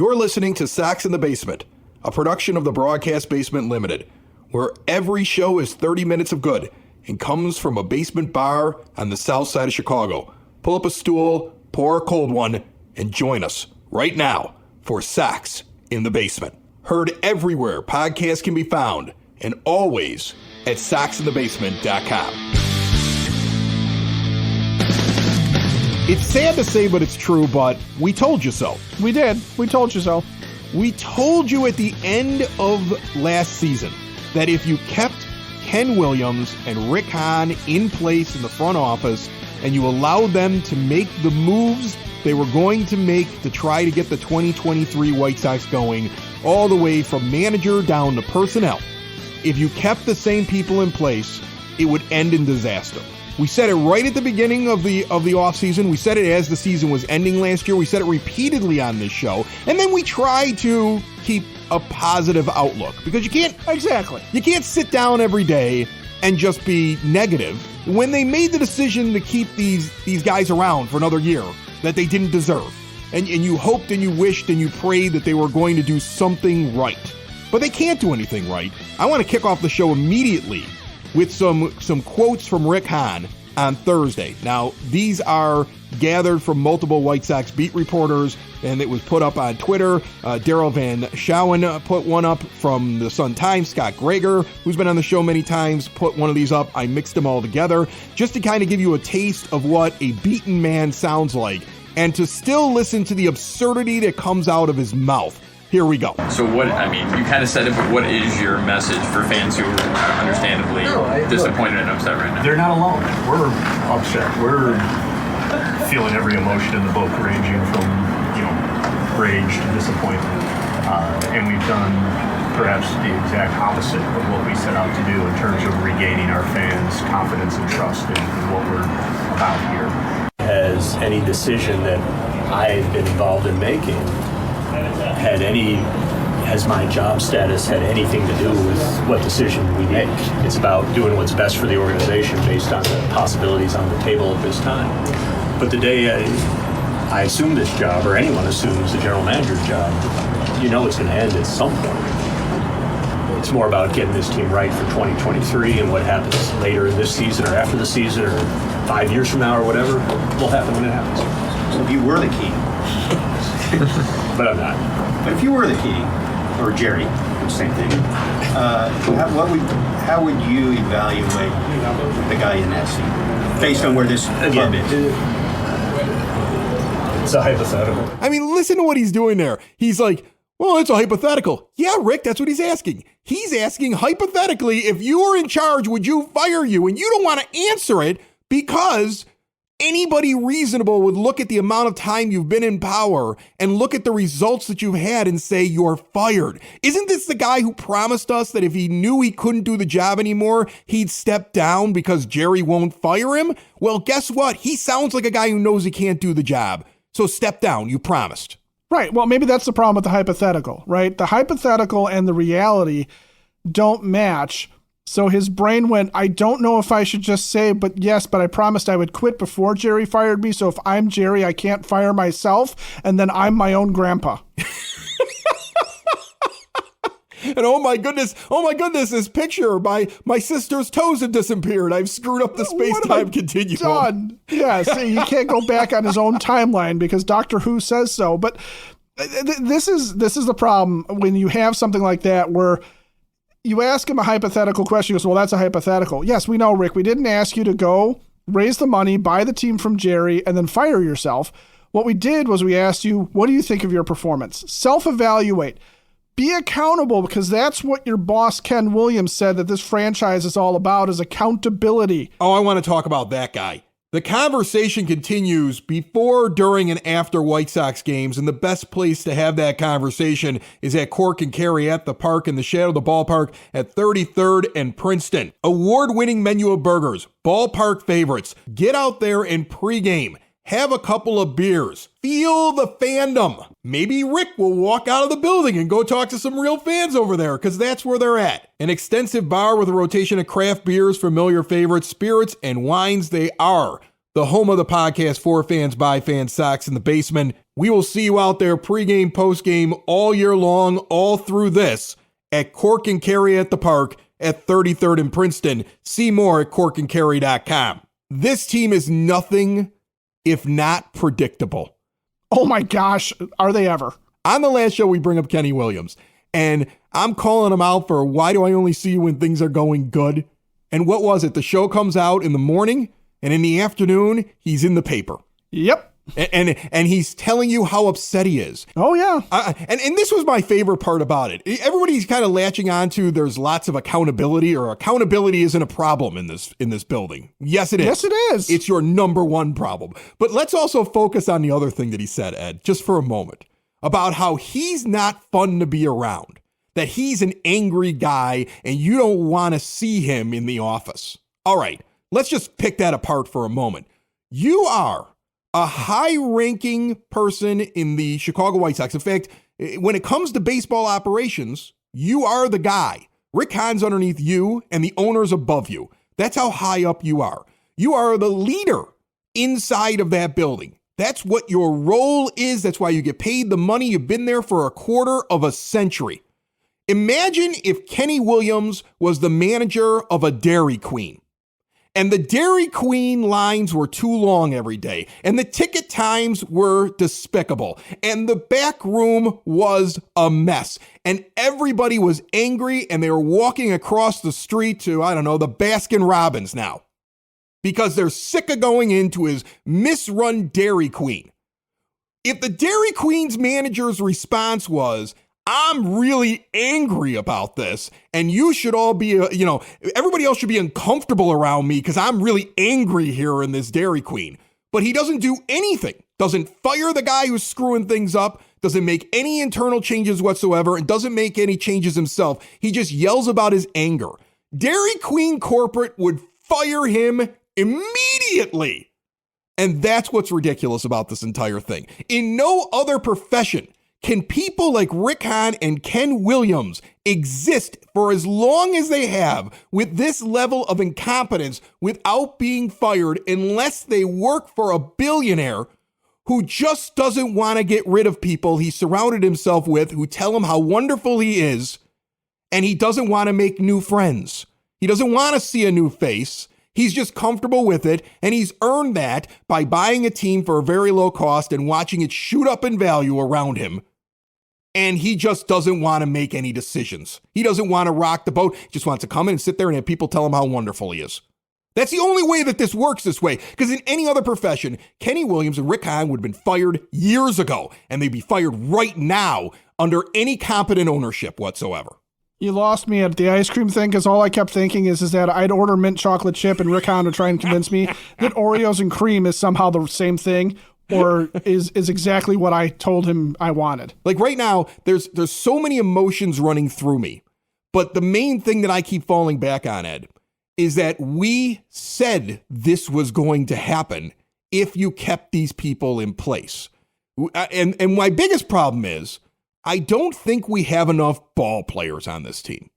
You're listening to Sox in the Basement, a production of the Broadcast Basement Limited, where every show is 30 minutes of good and comes from a basement bar on the south side of Chicago. Pull up a stool, pour a cold one, and join us right now for Sox in the Basement. Heard everywhere podcasts can be found, and always at soxinthebasement.com. It's sad to say, but it's true, but we told you so. We did. We told you so. We told you at the end of last season that if you kept Ken Williams and Rick Hahn in place in the front office and you allowed them to make the moves they were going to make to try to get the 2023 White Sox going, all the way from manager down to personnel, if you kept the same people in place, it would end in disaster. We said it right at the beginning of the offseason. We said it as the season was ending last year. We said it repeatedly on this show. And then we tried to keep a positive outlook because you can't sit down every day and just be negative. When they made the decision to keep these guys around for another year that they didn't deserve, and you hoped and you wished and you prayed that they were going to do something right, but they can't do anything right. I want to kick off the show immediately with some quotes from Rick Hahn on Thursday. Now, these are gathered from multiple White Sox beat reporters, and it was put up on Twitter. Daryl Van Schouwen put one up from the Sun-Times. Scott Greger, who's been on the show many times, put one of these up. I mixed them all together just to kind of give you a taste of what a beaten man sounds like and to still listen to the absurdity that comes out of his mouth. Here we go. So you kind of said it, but what is your message for fans who are understandably disappointed and upset right now? They're not alone. We're upset. We're feeling every emotion in the book, ranging from, rage to disappointment. And we've done perhaps the exact opposite of what we set out to do in terms of regaining our fans' confidence and trust in what we're about here. Has any decision that I've been involved in making has my job status had anything to do with what decision we make? It's about doing what's best for the organization based on the possibilities on the table at this time. But the day I assume this job, or anyone assumes the general manager's job, it's going to end at some point. It's more about getting this team right for 2023, and what happens later in this season or after the season or 5 years from now or whatever will happen when it happens. So if you were the key. But I'm not. But if you were the key, or Jerry, same thing, how would you evaluate the guy in that seat based on where this club is? It's a hypothetical. I mean, listen to what he's doing there. He's like, well, it's a hypothetical. Yeah, Rick, that's what he's asking. He's asking, hypothetically, if you were in charge, would you fire you? And you don't want to answer it because anybody reasonable would look at the amount of time you've been in power and look at the results that you've had and say you're fired. Isn't this the guy who promised us that if he knew he couldn't do the job anymore, he'd step down because Jerry won't fire him? Well, guess what? He sounds like a guy who knows he can't do the job. So step down. You promised. Right. Well, maybe that's the problem with the hypothetical, right? The hypothetical and the reality don't match. So his brain went, I don't know if I should just say, but I promised I would quit before Jerry fired me. So if I'm Jerry, I can't fire myself. And then I'm my own grandpa. And oh my goodness, this picture, my sister's toes have disappeared. I've screwed up the space-time continuum. Done. Yeah, see, he can't go back on his own timeline because Doctor Who says so. But this is the problem when you have something like that where you ask him a hypothetical question. He goes, well, that's a hypothetical. Yes, we know, Rick. We didn't ask you to go raise the money, buy the team from Jerry, and then fire yourself. What we did was we asked you, what do you think of your performance? Self-evaluate. Be accountable, because that's what your boss, Ken Williams, said that this franchise is all about, is accountability. Oh, I want to talk about that guy. The conversation continues before, during, and after White Sox games, and the best place to have that conversation is at Cork and Carry at the park in the shadow of the ballpark at 33rd and Princeton. Award-winning menu of burgers, ballpark favorites. Get out there and pregame. Have a couple of beers. Feel the fandom. Maybe Rick will walk out of the building and go talk to some real fans over there, because that's where they're at. An extensive bar with a rotation of craft beers, familiar favorites, spirits, and wines. They are the home of the podcast for fans, by fans, Sox in the Basement. We will see you out there pregame, postgame, all year long, all through this at Cork and Carry at the Park at 33rd and Princeton. See more at corkandcarry.com. This team is nothing if not predictable. Oh my gosh, are they ever? On the last show, we bring up Kenny Williams, and I'm calling him out for why do I only see you when things are going good? And what was it? The show comes out in the morning, and in the afternoon, he's in the paper. Yep. And he's telling you how upset he is. Oh, yeah. And this was my favorite part about it. Everybody's kind of latching on to there's lots of accountability, or accountability isn't a problem in this building. Yes, it is. Yes, it is. It's your number one problem. But let's also focus on the other thing that he said, Ed, just for a moment, about how he's not fun to be around, that he's an angry guy and you don't want to see him in the office. All right, let's just pick that apart for a moment. You are a high-ranking person in the Chicago White Sox. In fact, when it comes to baseball operations, you are the guy. Rick Hahn's underneath you and the owner's above you. That's how high up you are. You are the leader inside of that building. That's what your role is. That's why you get paid the money. You've been there for a quarter of a century. Imagine if Kenny Williams was the manager of a Dairy Queen. And the Dairy Queen lines were too long every day, and the ticket times were despicable, and the back room was a mess, and everybody was angry, and they were walking across the street to, I don't know, the Baskin Robbins now, because they're sick of going into his misrun Dairy Queen. If the Dairy Queen's manager's response was, I'm really angry about this, and you should all be, everybody else should be uncomfortable around me because I'm really angry here in this Dairy Queen. But he doesn't do anything, doesn't fire the guy who's screwing things up, doesn't make any internal changes whatsoever, and doesn't make any changes himself. He just yells about his anger. Dairy Queen corporate would fire him immediately. And that's what's ridiculous about this entire thing. In no other profession can people like Rick Hahn and Ken Williams exist for as long as they have with this level of incompetence without being fired unless they work for a billionaire who just doesn't want to get rid of people he surrounded himself with who tell him how wonderful he is, and he doesn't want to make new friends. He doesn't want to see a new face. He's just comfortable with it, and he's earned that by buying a team for a very low cost and watching it shoot up in value around him. And he just doesn't want to make any decisions. He doesn't want to rock the boat. He just wants to come in and sit there and have people tell him how wonderful he is. That's the only way that this works this way. Because in any other profession, Kenny Williams and Rick Hahn would have been fired years ago. And they'd be fired right now under any competent ownership whatsoever. You lost me at the ice cream thing because all I kept thinking is that I'd order mint chocolate chip and Rick Hahn would try and convince me that Oreos and cream is somehow the same thing. Or is exactly what I told him I wanted. Like right now, there's so many emotions running through me. But the main thing that I keep falling back on, Ed, is that we said this was going to happen if you kept these people in place. And my biggest problem is I don't think we have enough ball players on this team.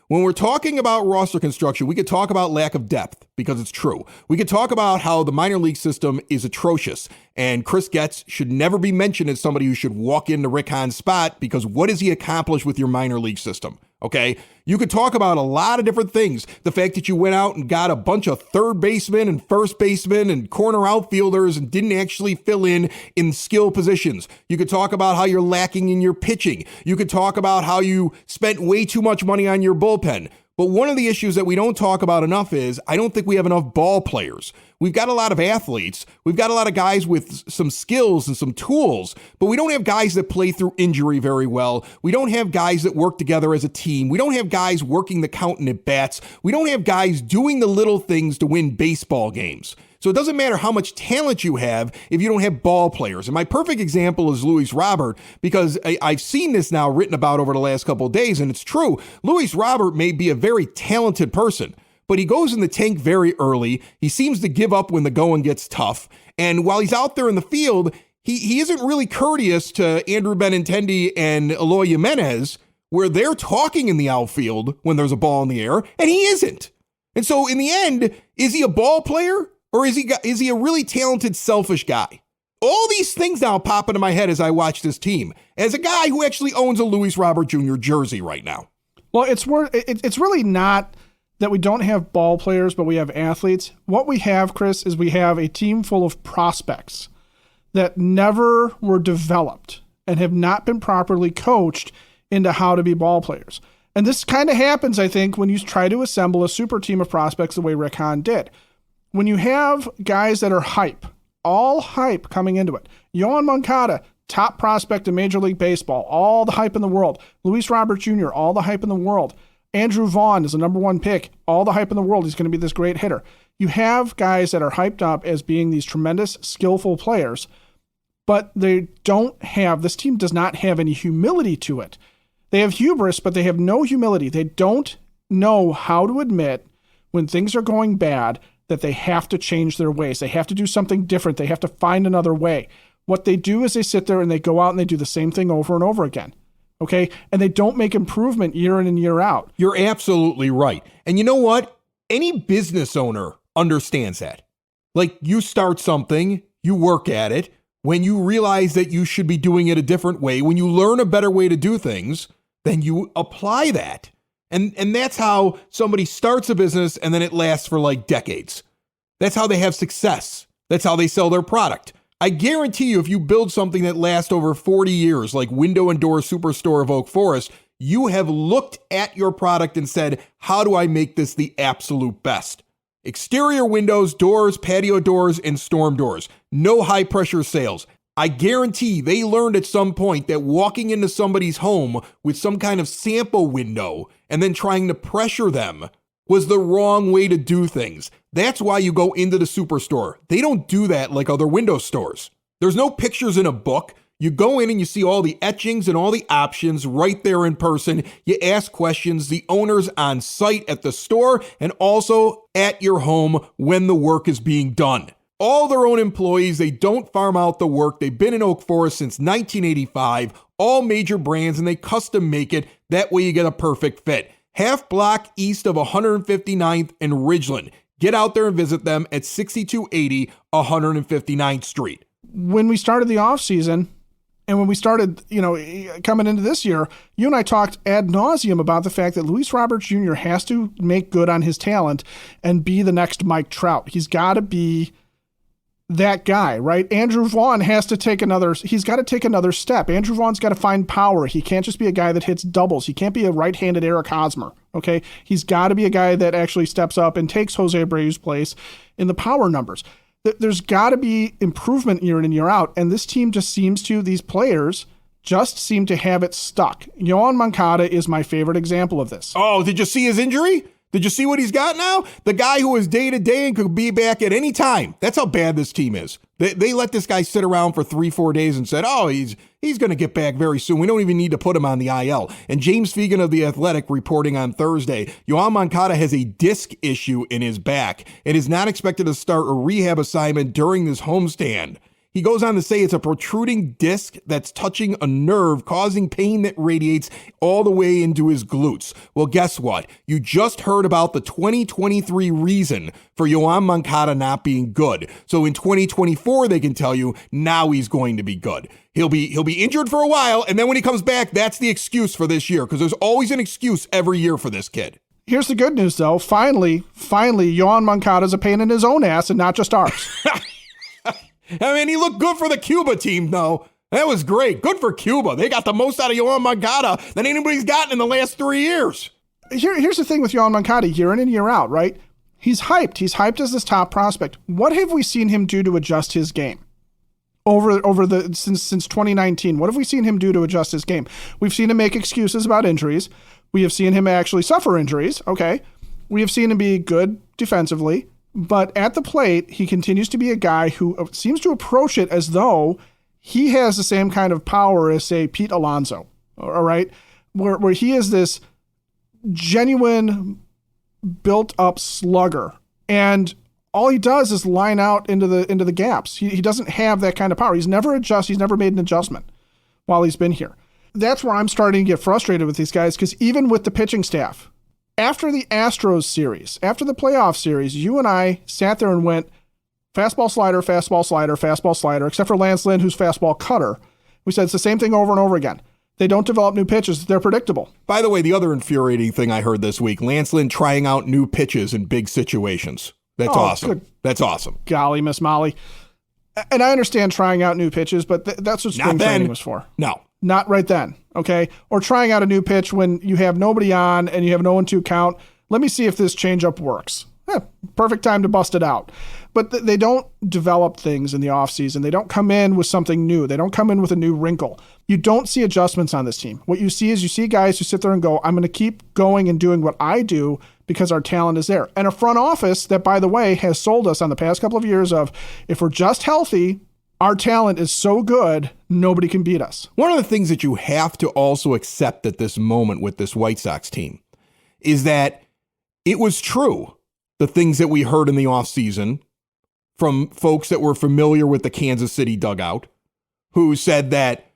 When we're talking about roster construction, we could talk about lack of depth because it's true. We could talk about how the minor league system is atrocious and Chris Getz should never be mentioned as somebody who should walk into Rick Hahn's spot because what has he accomplished with your minor league system? Okay, you could talk about a lot of different things. The fact that you went out and got a bunch of third basemen and first basemen and corner outfielders and didn't actually fill in skill positions. You could talk about how you're lacking in your pitching. You could talk about how you spent way too much money on your bullpen. But one of the issues that we don't talk about enough is I don't think we have enough ball players. We've got a lot of athletes. We've got a lot of guys with some skills and some tools, but we don't have guys that play through injury very well. We don't have guys that work together as a team. We don't have guys working the count and at bats. We don't have guys doing the little things to win baseball games. So it doesn't matter how much talent you have if you don't have ball players. And my perfect example is Luis Robert, because I've seen this now written about over the last couple of days, and it's true. Luis Robert may be a very talented person, but he goes in the tank very early. He seems to give up when the going gets tough. And while he's out there in the field, he isn't really courteous to Andrew Benintendi and Eloy Jimenez, where they're talking in the outfield when there's a ball in the air, and he isn't. And so in the end, is he a ball player? Or is he a really talented, selfish guy? All these things now pop into my head as I watch this team, as a guy who actually owns a Luis Robert Jr. jersey right now. Well, it's really not that we don't have ball players, but we have athletes. What we have, Chris, is we have a team full of prospects that never were developed and have not been properly coached into how to be ball players. And this kind of happens, I think, when you try to assemble a super team of prospects the way Rick Hahn did. When you have guys that are hype, all hype coming into it. Yoan Moncada, top prospect in Major League Baseball, all the hype in the world. Luis Robert Jr., all the hype in the world. Andrew Vaughn is the number one pick, all the hype in the world. He's going to be this great hitter. You have guys that are hyped up as being these tremendous, skillful players, but they don't have, this team does not have any humility to it. They have hubris, but they have no humility. They don't know how to admit when things are going bad that they have to change their ways. They have to do something different. They have to find another way. What they do is they sit there and they go out and they do the same thing over and over again. Okay? And they don't make improvement year in and year out. You're absolutely right. And you know what? Any business owner understands that. Like, you start something, you work at it. When you realize that you should be doing it a different way, when you learn a better way to do things, then you apply that. And that's how somebody starts a business and then it lasts for like decades. That's how they have success. That's how they sell their product. I guarantee you, if you build something that lasts over 40 years, like Window and Door Superstore of Oak Forest, you have looked at your product and said, how do I make this the absolute best? Exterior windows, doors, patio doors, and storm doors. No high pressure sales. I guarantee they learned at some point that walking into somebody's home with some kind of sample window and then trying to pressure them was the wrong way to do things. That's why you go into the superstore. They don't do that like other window stores. There's no pictures in a book. You go in and you see all the etchings and all the options right there in person. You ask questions. The owner's on site at the store and also at your home when the work is being done. All their own employees. They don't farm out the work. They've been in Oak Forest since 1985. All major brands, and they custom make it. That way you get a perfect fit. Half block east of 159th and Ridgeland. Get out there and visit them at 6280 159th Street. When we started the off season, and when we started, coming into this year, you and I talked ad nauseum about the fact that Luis Robert Jr. has to make good on his talent and be the next Mike Trout. He's got to be that guy, right? Andrew Vaughn he's got to take another step. Andrew Vaughn's got to find power. He can't just be a guy that hits doubles. He can't be a right-handed Eric Hosmer, okay? He's got to be a guy that actually steps up and takes Jose Abreu's place in the power numbers. There's got to be improvement year in and year out, and this team these players just seem to have it stuck. Yoan Moncada is my favorite example of this. Oh, did you see his injury? Did you see what he's got now? The guy who is day-to-day and could be back at any time. That's how bad this team is. They let this guy sit around for 3-4 days and said, oh, he's going to get back very soon. We don't even need to put him on the IL. And James Fegan of The Athletic reporting on Thursday, Yoan Moncada has a disc issue in his back and is not expected to start a rehab assignment during this homestand. He goes on to say it's a protruding disc that's touching a nerve, causing pain that radiates all the way into his glutes. Well, guess what? You just heard about the 2023 reason for Yoan Moncada not being good. So in 2024, they can tell you now he's going to be good. He'll be injured for a while, and then when he comes back, that's the excuse for this year, because there's always an excuse every year for this kid. Here's the good news, though. Finally, Yoan Moncada's a pain in his own ass and not just ours. I mean, he looked good for the Cuba team, though. That was great. Good for Cuba. They got the most out of Yoan Moncada than anybody's gotten in the last 3 years. Here's the thing with Yoan Moncada, year in and year out, right? He's hyped. He's hyped as this top prospect. What have we seen him do to adjust his game since 2019? What have we seen him do to adjust his game? We've seen him make excuses about injuries. We have seen him actually suffer injuries. Okay. We have seen him be good defensively. But at the plate, he continues to be a guy who seems to approach it as though he has the same kind of power as, say, Pete Alonso, all right? Where he is this genuine, built-up slugger. And all he does is line out into the gaps. He doesn't have that kind of power. He's never made an adjustment while he's been here. That's where I'm starting to get frustrated with these guys, because even with the pitching staff, after the Astros series, after the playoff series, you and I sat there and went, Fastball, slider, fastball, slider, fastball, slider, except for Lance Lynn, who's fastball cutter. We said it's the same thing over and over again. They don't develop new pitches. They're predictable. By the way, the other infuriating thing I heard this week, Lance Lynn trying out new pitches in big situations. That's awesome. That's awesome. Golly, Miss Molly. And I understand trying out new pitches, but that's what spring training was for. No. Not right then, okay? Or trying out a new pitch when you have nobody on and you have no 1-2 count. Let me see if this changeup works. Perfect time to bust it out. But they don't develop things in the offseason. They don't come in with something new. They don't come in with a new wrinkle. You don't see adjustments on this team. What you see is you see guys who sit there and go, I'm going to keep going and doing what I do because our talent is there. And a front office that, by the way, has sold us on the past couple of years of, if we're just healthy, our talent is so good, nobody can beat us. One of the things that you have to also accept at this moment with this White Sox team is that it was true, the things that we heard in the offseason from folks that were familiar with the Kansas City dugout, who said that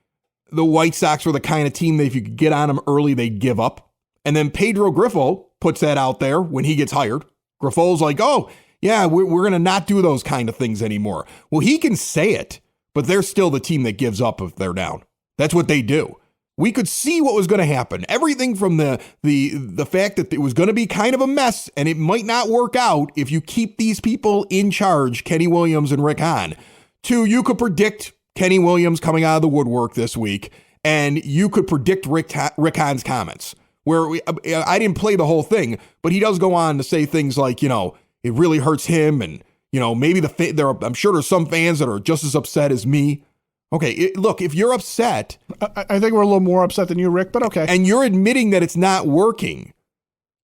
the White Sox were the kind of team that if you could get on them early, they'd give up. And then Pedro Grifo puts that out there when he gets hired. Grifo's like, oh, yeah, we're going to not do those kind of things anymore. Well, he can say it, but they're still the team that gives up if they're down. That's what they do. We could see what was going to happen. Everything from the fact that it was going to be kind of a mess and it might not work out if you keep these people in charge, Kenny Williams and Rick Hahn, to you could predict Kenny Williams coming out of the woodwork this week, and you could predict Rick Hahn's comments, where I didn't play the whole thing, but he does go on to say things like, it really hurts him, and, maybe I'm sure there's some fans that are just as upset as me. Okay, look, if you're upset... I think we're a little more upset than you, Rick, but okay. And you're admitting that it's not working,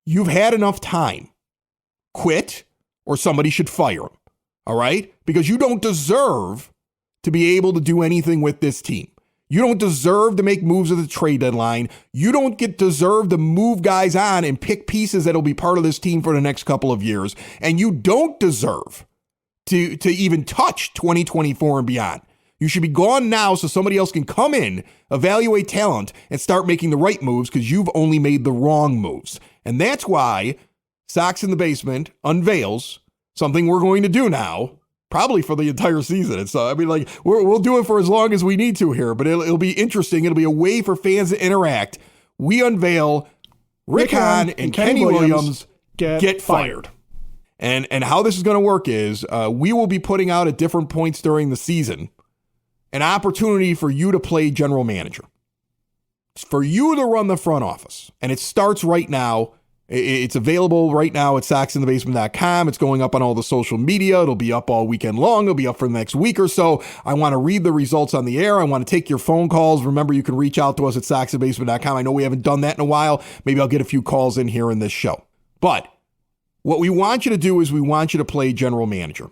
you've had enough time. Quit, or somebody should fire him, all right? Because you don't deserve to be able to do anything with this team. You don't deserve to make moves at the trade deadline. You don't deserve to move guys on and pick pieces that'll be part of this team for the next couple of years. And you don't deserve to even touch 2024 and beyond. You should be gone now so somebody else can come in, evaluate talent, and start making the right moves because you've only made the wrong moves. And that's why Sox in the Basement unveils something we're going to do now, probably for the entire season. It's we'll do it for as long as we need to here, but it'll be interesting. It'll be a way for fans to interact. We unveil Rick Hahn and Kenny Williams get fired. And how this is going to work is we will be putting out at different points during the season an opportunity for you to play general manager. It's for you to run the front office. And it starts right now. It's available right now at soxinthebasement.com. It's going up on all the social media. It'll be up all weekend long. It'll be up for the next week or so. I want to read the results on the air. I want to take your phone calls. Remember, you can reach out to us at soxinthebasement.com. I know we haven't done that in a while. Maybe I'll get a few calls in here in this show. But what we want you to do is we want you to play general manager.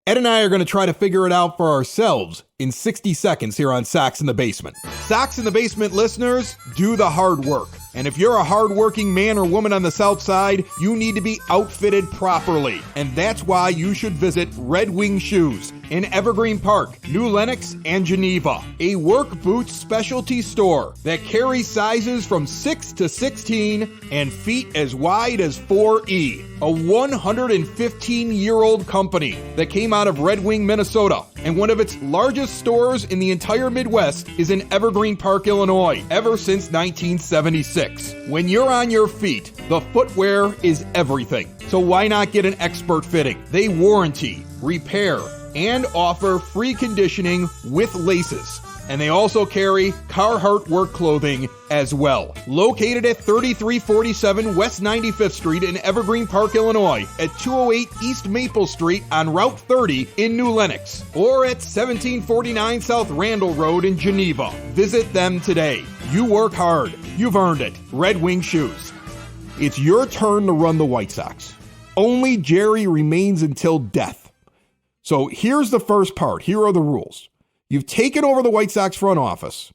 Ed and I are going to try to figure it out for ourselves in 60 seconds here on Sox in the Basement. Sox in the Basement listeners, do the hard work. And if you're a hardworking man or woman on the South Side, you need to be outfitted properly. And that's why you should visit Red Wing Shoes in Evergreen Park, New Lenox, and Geneva. A work boots specialty store that carries sizes from 6 to 16 and feet as wide as 4E. A 115-year-old company that came out of Red Wing, Minnesota. And one of its largest stores in the entire Midwest is in Evergreen Park, Illinois, ever since 1976. When you're on your feet, the footwear is everything. So why not get an expert fitting? They warranty, repair, and offer free conditioning with laces. And they also carry Carhartt work clothing as well. Located at 3347 West 95th Street in Evergreen Park, Illinois, at 208 East Maple Street on Route 30 in New Lenox, or at 1749 South Randall Road in Geneva. Visit them today. You work hard. You've earned it. Red Wing Shoes. It's your turn to run the White Sox. Only Jerry remains until death. So here's the first part. Here are the rules. You've taken over the White Sox front office.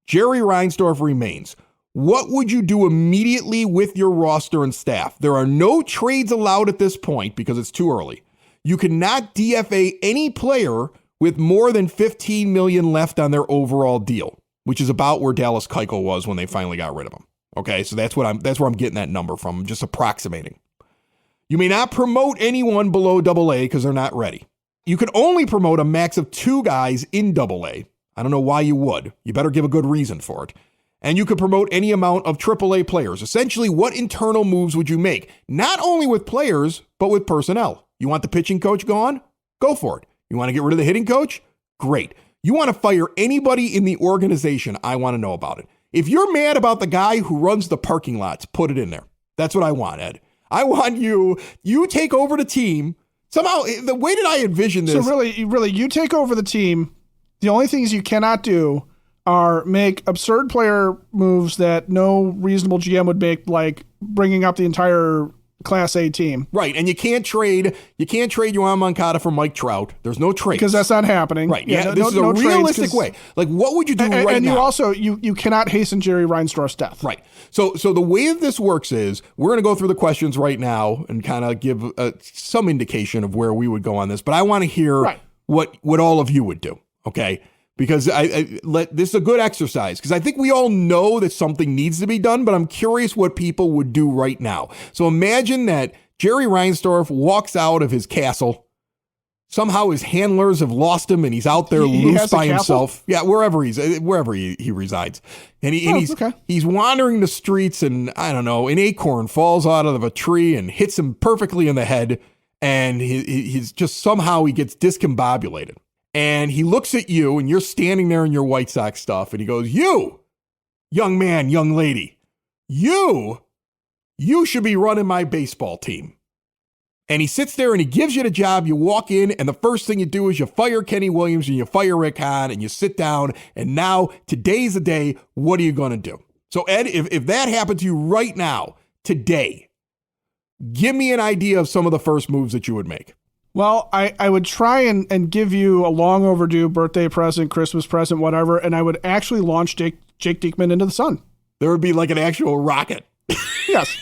Jerry Reinsdorf remains. What would you do immediately with your roster and staff? There are no trades allowed at this point because it's too early. You cannot DFA any player with more than $15 million left on their overall deal, which is about where Dallas Keuchel was when they finally got rid of him. Okay, so that's where I'm getting that number from. I'm just approximating. You may not promote anyone below AA because they're not ready. You could only promote a max of 2 guys in AA. I don't know why you would. You better give a good reason for it. And you could promote any amount of AAA players. Essentially, what internal moves would you make? Not only with players, but with personnel. You want the pitching coach gone? Go for it. You want to get rid of the hitting coach? Great. You want to fire anybody in the organization? I want to know about it. If you're mad about the guy who runs the parking lots, put it in there. That's what I want, Ed. I want you take over the team. Somehow, the way that I envision this. So really, you take over the team. The only things you cannot do are make absurd player moves that no reasonable GM would make, like bringing up the entire Class A team. Right, and you can't trade Yohan Moncada for Mike Trout. There's no trade. Because that's not happening. Right, yeah, this is a realistic way. Like, what would you do right now? And you also, you cannot hasten Jerry Reinsdorf's death. Right. So the way that this works is, we're going to go through the questions right now and kind of give some indication of where we would go on this, but I want to hear what all of you would do, okay? Because this is a good exercise, because I think we all know that something needs to be done, but I'm curious what people would do right now. So imagine that Jerry Reinsdorf walks out of his castle. Somehow his handlers have lost him, and he's out there loose by himself. Yeah, wherever he resides, and he's wandering the streets, and I don't know, an acorn falls out of a tree and hits him perfectly in the head, and he's just somehow he gets discombobulated. And he looks at you, and you're standing there in your White Sox stuff, and he goes, "You, young man, young lady, you should be running my baseball team." And he sits there and he gives you the job. You walk in, and the first thing you do is you fire Kenny Williams and you fire Rick Hahn, and you sit down, and now today's the day. What are you going to do? So, Ed, if that happened to you right now, today, give me an idea of some of the first moves that you would make. Well, I would try and give you a long overdue birthday present, Christmas present, whatever, and I would actually launch Jake Diekman into the sun. There would be like an actual rocket. Yes.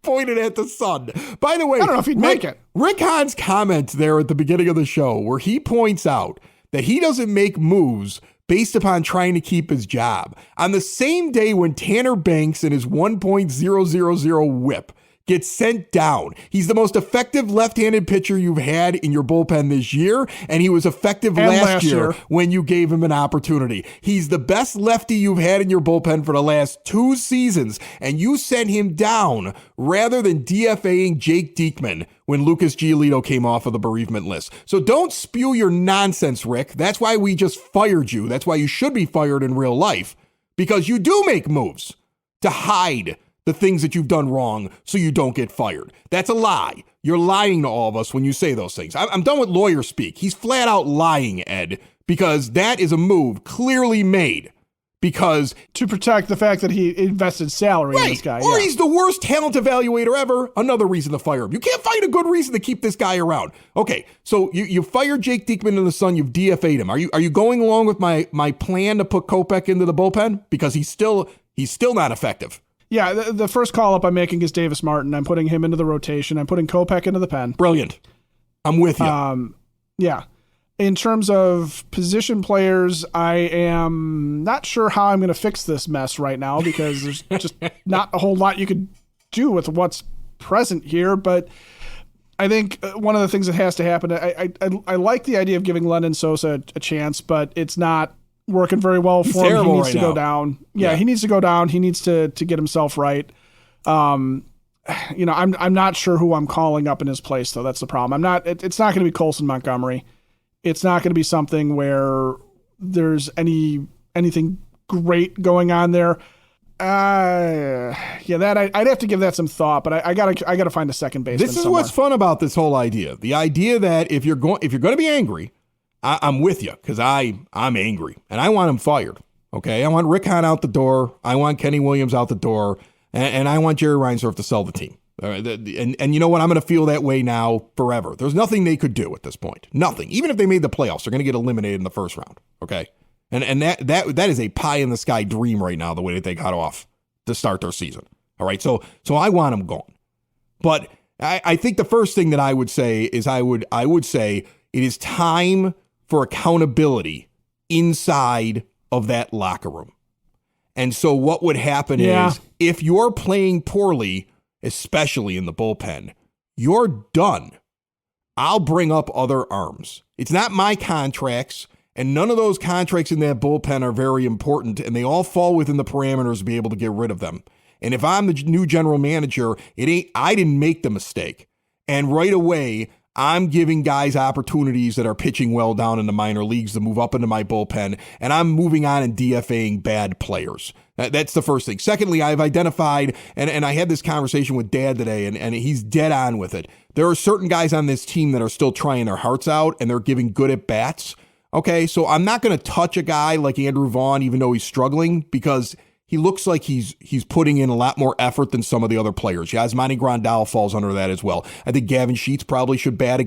Pointed at the sun. By the way, I don't know if he'd make it. Rick Hahn's comment there at the beginning of the show, where he points out that he doesn't make moves based upon trying to keep his job. On the same day when Tanner Banks and his 1.000 whip gets sent down. He's the most effective left-handed pitcher you've had in your bullpen this year, and he was effective last year when you gave him an opportunity. He's the best lefty you've had in your bullpen for the last 2 seasons, and you sent him down rather than DFAing Jake Diekman when Lucas Giolito came off of the bereavement list. So don't spew your nonsense, Rick. That's why we just fired you. That's why you should be fired in real life, because you do make moves to hide the things that you've done wrong so you don't get fired. That's a lie. You're lying to all of us when you say those things. I'm done with lawyer speak. He's flat out lying, Ed, because that is a move clearly made because to protect the fact that he invested salary in this guy. Or he's the worst talent evaluator ever. Another reason to fire him. You can't find a good reason to keep this guy around. Okay, so you fired Jake Diekman in the sun. You've DFA'd him. Are you going along with my plan to put Kopech into the bullpen? Because he's still not effective. Yeah, the first call-up I'm making is Davis Martin. I'm putting him into the rotation. I'm putting Kopech into the pen. Brilliant. I'm with you. Yeah. In terms of position players, I am not sure how I'm going to fix this mess right now because there's just not a whole lot you could do with what's present here. But I think one of the things that has to happen, I like the idea of giving Lenyn Sosa a chance, but it's not working very well for him. He needs to go down. Yeah, he needs to go down. He needs to get himself right. I'm not sure who I'm calling up in his place, though. That's the problem. It's not going to be Colson Montgomery. It's not going to be something where there's anything great going on there. I'd have to give that some thought, but I gotta find a second baseman. This is what's fun about this whole idea. The idea that if you're going to be angry, I'm with you because I'm angry and I want him fired. Okay, I want Rick Hahn out the door. I want Kenny Williams out the door, and I want Jerry Reinsdorf to sell the team. And you know what? I'm going to feel that way now forever. There's nothing they could do at this point. Nothing. Even if they made the playoffs, they're going to get eliminated in the first round. Okay, and that is a pie in the sky dream right now. The way that they got off to start their season. All right, so I want them gone. But I think the first thing that I would say is I would say it is time for accountability inside of that locker room. And so what would happen is if you're playing poorly, especially in the bullpen, you're done. I'll bring up other arms. It's not my contracts, and none of those contracts in that bullpen are very important, and they all fall within the parameters to be able to get rid of them. And if I'm the new general manager, I didn't make the mistake. And right away, I'm giving guys opportunities that are pitching well down in the minor leagues to move up into my bullpen, and I'm moving on and DFAing bad players. That's the first thing. Secondly, I've identified, and I had this conversation with Dad today, and he's dead on with it. There are certain guys on this team that are still trying their hearts out, and they're giving good at bats. Okay, so I'm not going to touch a guy like Andrew Vaughn, even though he's struggling, because he looks like he's putting in a lot more effort than some of the other players. Yasmani Grandal falls under that as well. I think Gavin Sheets probably should bat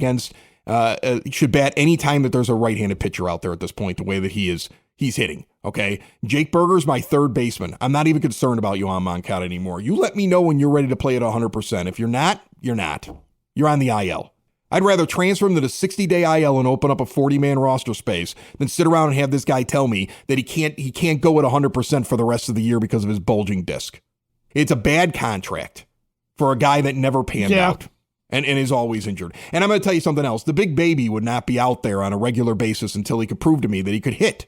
any time that there's a right-handed pitcher out there at this point, the way that he's hitting. Okay, Jake Berger's my third baseman. I'm not even concerned about Yohan Moncada anymore. You let me know when you're ready to play at 100%. If you're not, you're not. You're on the IL. I'd rather transfer him to the 60-day IL and open up a 40-man roster space than sit around and have this guy tell me that he can't go at 100% for the rest of the year because of his bulging disc. It's a bad contract for a guy that never panned out and is always injured. And I'm going to tell you something else. The big baby would not be out there on a regular basis until he could prove to me that he could hit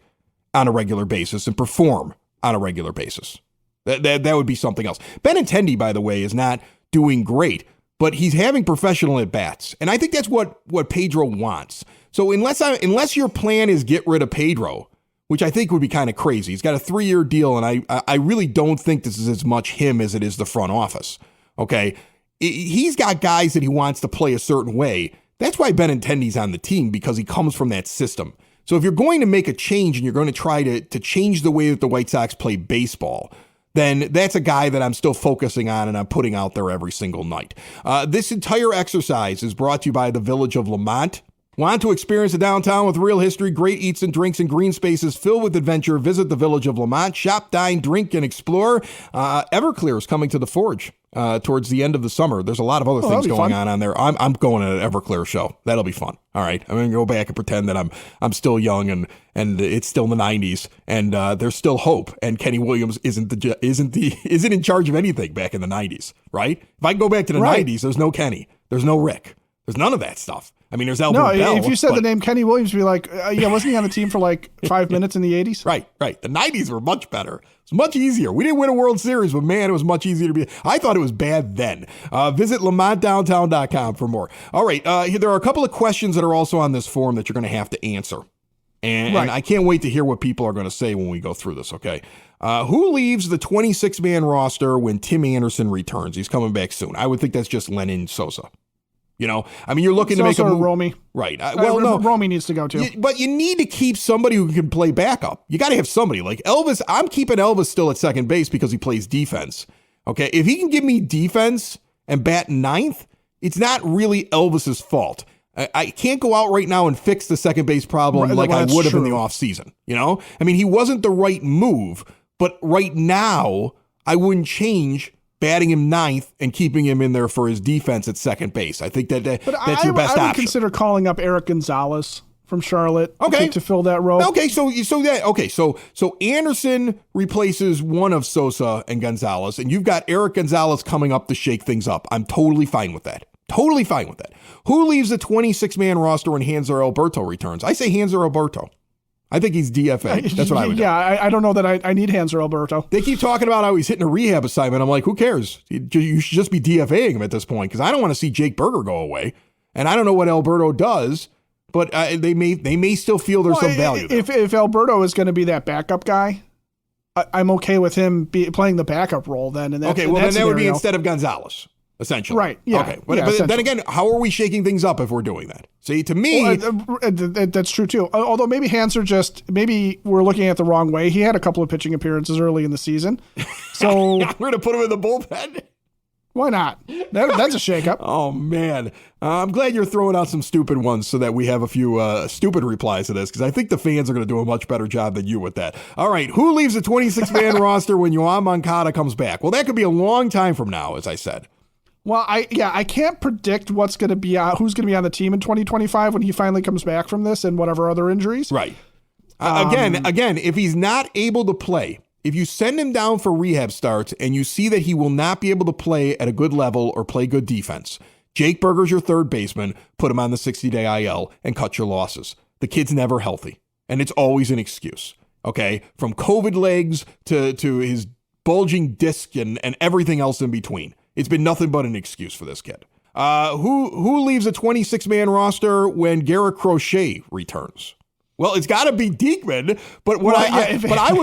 on a regular basis and perform on a regular basis. That would be something else. Benintendi, by the way, is not doing great, but he's having professional at-bats. And I think that's what Pedro wants. So unless your plan is get rid of Pedro, which I think would be kind of crazy. He's got a 3-year deal, and I really don't think this is as much him as it is the front office. Okay? He's got guys that he wants to play a certain way. That's why Benintendi's on the team, because he comes from that system. So if you're going to make a change and you're going to try to change the way that the White Sox play baseball, then that's a guy that I'm still focusing on and I'm putting out there every single night. This entire exercise is brought to you by the Village of Lamont. Want to experience the downtown with real history, great eats and drinks, and green spaces filled with adventure? Visit the Village of Lamont. Shop, dine, drink, and explore. Everclear is coming to the Forge towards the end of the summer. There's a lot of other things going on there. I'm going to an Everclear show. That'll be fun. All right, I'm going to go back and pretend that I'm still young and it's still the 90s and there's still hope. And Kenny Williams isn't in charge of anything back in the 90s, right? If I can go back to the 90s, there's no Kenny, there's no Rick, there's none of that stuff. I mean, there's Albert Bell. If you said the name Kenny Williams, you'd be like, wasn't he on the team for like 5 minutes in the 80s? Right. The 90s were much better. It's much easier. We didn't win a World Series, but man, it was much easier to be. I thought it was bad then. Visit LamontDowntown.com for more. All right. There are a couple of questions that are also on this form that you're going to have to answer. And I can't wait to hear what people are going to say when we go through this, okay? Who leaves the 26-man roster when Tim Anderson returns? He's coming back soon. I would think that's just Lenyn Sosa. You know, I mean, you're looking to make a move. Romy. Right. No. Romy needs to go too. But you need to keep somebody who can play backup. You got to have somebody like Elvis. I'm keeping Elvis still at second base because he plays defense. Okay. If he can give me defense and bat ninth, it's not really Elvis's fault. I can't go out right now and fix the second base problem like I would have in the offseason. You know, I mean, he wasn't the right move, but right now I wouldn't change batting him ninth and keeping him in there for his defense at second base. I think that's your best option. I would consider calling up Eric Gonzalez from Charlotte to fill that role. Okay, so Anderson replaces one of Sosa and Gonzalez, and you've got Eric Gonzalez coming up to shake things up. I'm totally fine with that. Who leaves the 26-man roster when Hanser Alberto returns? I say Hanser Alberto. I think he's DFA. That's what I would do. Yeah, I don't know that I need Hanser Alberto. They keep talking about how he's hitting a rehab assignment. I'm like, who cares? You should just be DFAing him at this point because I don't want to see Jake Berger go away. And I don't know what Alberto does, but they may still feel there's some value there. If Alberto is going to be that backup guy, I'm okay with him playing the backup role then. And then that would be instead of Gonzalez. Essentially. Right. Yeah. Okay. But then again, how are we shaking things up if we're doing that? See, to me... that's true, too. Although maybe maybe we're looking at the wrong way. He had a couple of pitching appearances early in the season. So... we're going to put him in the bullpen? Why not? That's a shakeup. Oh, man. I'm glad you're throwing out some stupid ones so that we have a few stupid replies to this, because I think the fans are going to do a much better job than you with that. All right. Who leaves the 26-man roster when Yohan Moncada comes back? Well, that could be a long time from now, as I said. Well, I can't predict who's going to be on the team in 2025 when he finally comes back from this and whatever other injuries. Right. Again, if he's not able to play, if you send him down for rehab starts and you see that he will not be able to play at a good level or play good defense, Jake Berger's your third baseman. Put him on the 60-day IL and cut your losses. The kid's never healthy, and it's always an excuse. Okay, from COVID legs to his bulging disc and everything else in between. It's been nothing but an excuse for this kid. Who leaves a 26-man roster when Garrett Crochet returns? Well, it's got to be Diekman, but I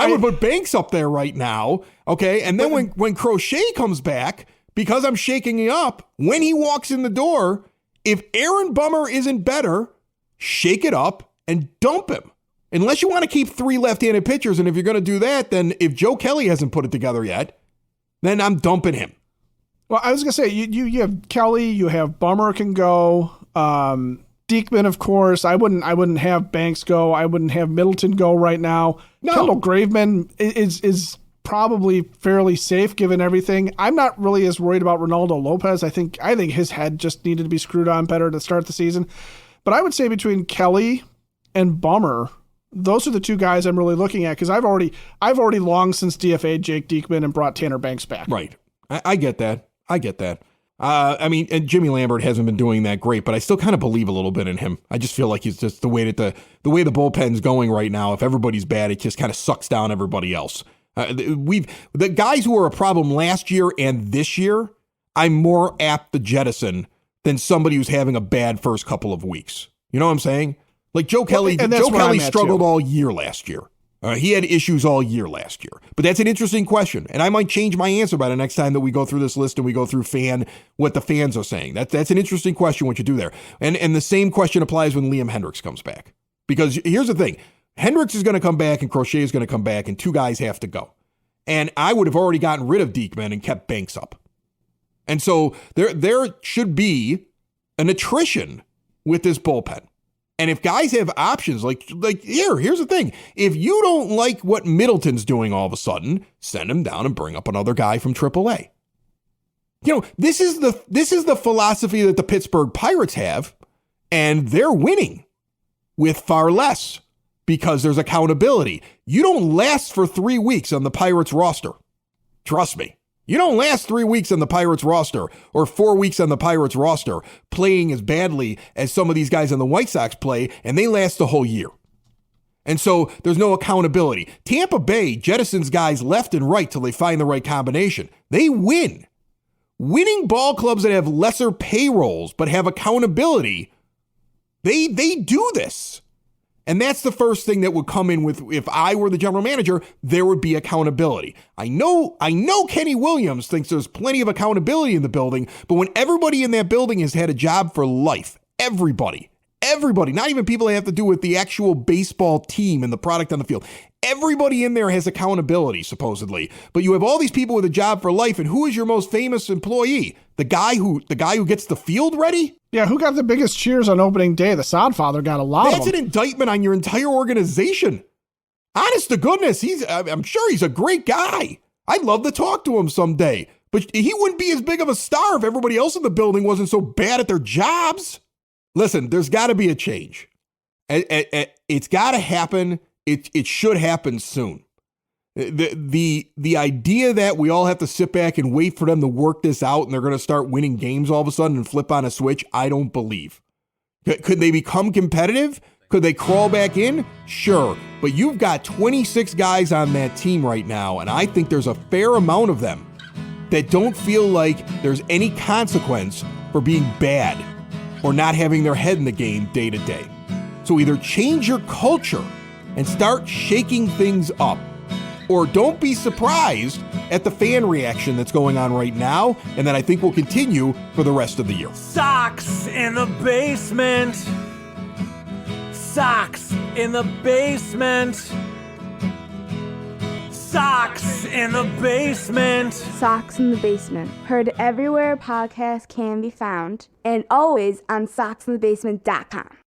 would put Banks up there right now. Okay, and then when Crochet comes back, because I'm shaking it up, when he walks in the door, if Aaron Bummer isn't better, shake it up and dump him. Unless you want to keep 3 left-handed pitchers, and if you're going to do that, then if Joe Kelly hasn't put it together yet, then I'm dumping him. Well, I was going to say, you have Kelly, you have Bummer can go, Diekman, of course. I wouldn't have Banks go. I wouldn't have Middleton go right now. No. Kendall Graveman is probably fairly safe given everything. I'm not really as worried about Ronaldo Lopez. I think his head just needed to be screwed on better to start the season. But I would say between Kelly and Bummer, those are the 2 guys I'm really looking at because I've already long since DFA'd Jake Diekman and brought Tanner Banks back. Right. I get that. And Jimmy Lambert hasn't been doing that great, but I still kind of believe a little bit in him. I just feel like he's just the way the bullpen's going right now. If everybody's bad, it just kind of sucks down everybody else. The guys who were a problem last year and this year, I'm more apt to jettison than somebody who's having a bad first couple of weeks. You know what I'm saying? Like Joe Kelly. Joe Kelly struggled all year last year. He had issues all year last year. But that's an interesting question, and I might change my answer by the next time that we go through this list and we go through what the fans are saying. That's an interesting question what you do there. And the same question applies when Liam Hendricks comes back. Because here's the thing. Hendricks is going to come back and Crochet is going to come back and 2 guys have to go. And I would have already gotten rid of Diekman and kept Banks up. And so there should be an attrition with this bullpen. And if guys have options, like here's the thing. If you don't like what Middleton's doing all of a sudden, send him down and bring up another guy from AAA. You know, this is the philosophy that the Pittsburgh Pirates have, and they're winning with far less because there's accountability. You don't last for 3 weeks on the Pirates roster. Trust me. You don't last 3 weeks on the Pirates roster or 4 weeks on the Pirates roster playing as badly as some of these guys on the White Sox play, and they last the whole year. And so there's no accountability. Tampa Bay jettisons guys left and right till they find the right combination. They win. Winning ball clubs that have lesser payrolls but have accountability, they do this. And that's the first thing that would come in with, if I were the general manager, there would be accountability. I know Kenny Williams thinks there's plenty of accountability in the building, but when everybody in that building has had a job for life, everybody, not even people that have to do with the actual baseball team and the product on the field, everybody in there has accountability, supposedly. But you have all these people with a job for life, and who is your most famous employee? The guy who gets the field ready? Yeah, who got the biggest cheers on opening day? The Sodfather got a lot of them. That's an indictment on your entire organization. Honest to goodness, I'm sure he's a great guy. I'd love to talk to him someday. But he wouldn't be as big of a star if everybody else in the building wasn't so bad at their jobs. Listen, there's got to be a change. It's got to happen. It should happen soon. The idea that we all have to sit back and wait for them to work this out and they're going to start winning games all of a sudden and flip on a switch, I don't believe. Could they become competitive? Could they crawl back in? Sure. But you've got 26 guys on that team right now, and I think there's a fair amount of them that don't feel like there's any consequence for being bad or not having their head in the game day to day. So either change your culture and start shaking things up, or don't be surprised at the fan reaction that's going on right now, and that I think will continue for the rest of the year. Sox in the basement. Sox in the basement. Sox in the basement. Sox in the Basement. Heard everywhere podcasts can be found, and always on soxinthebasement.com.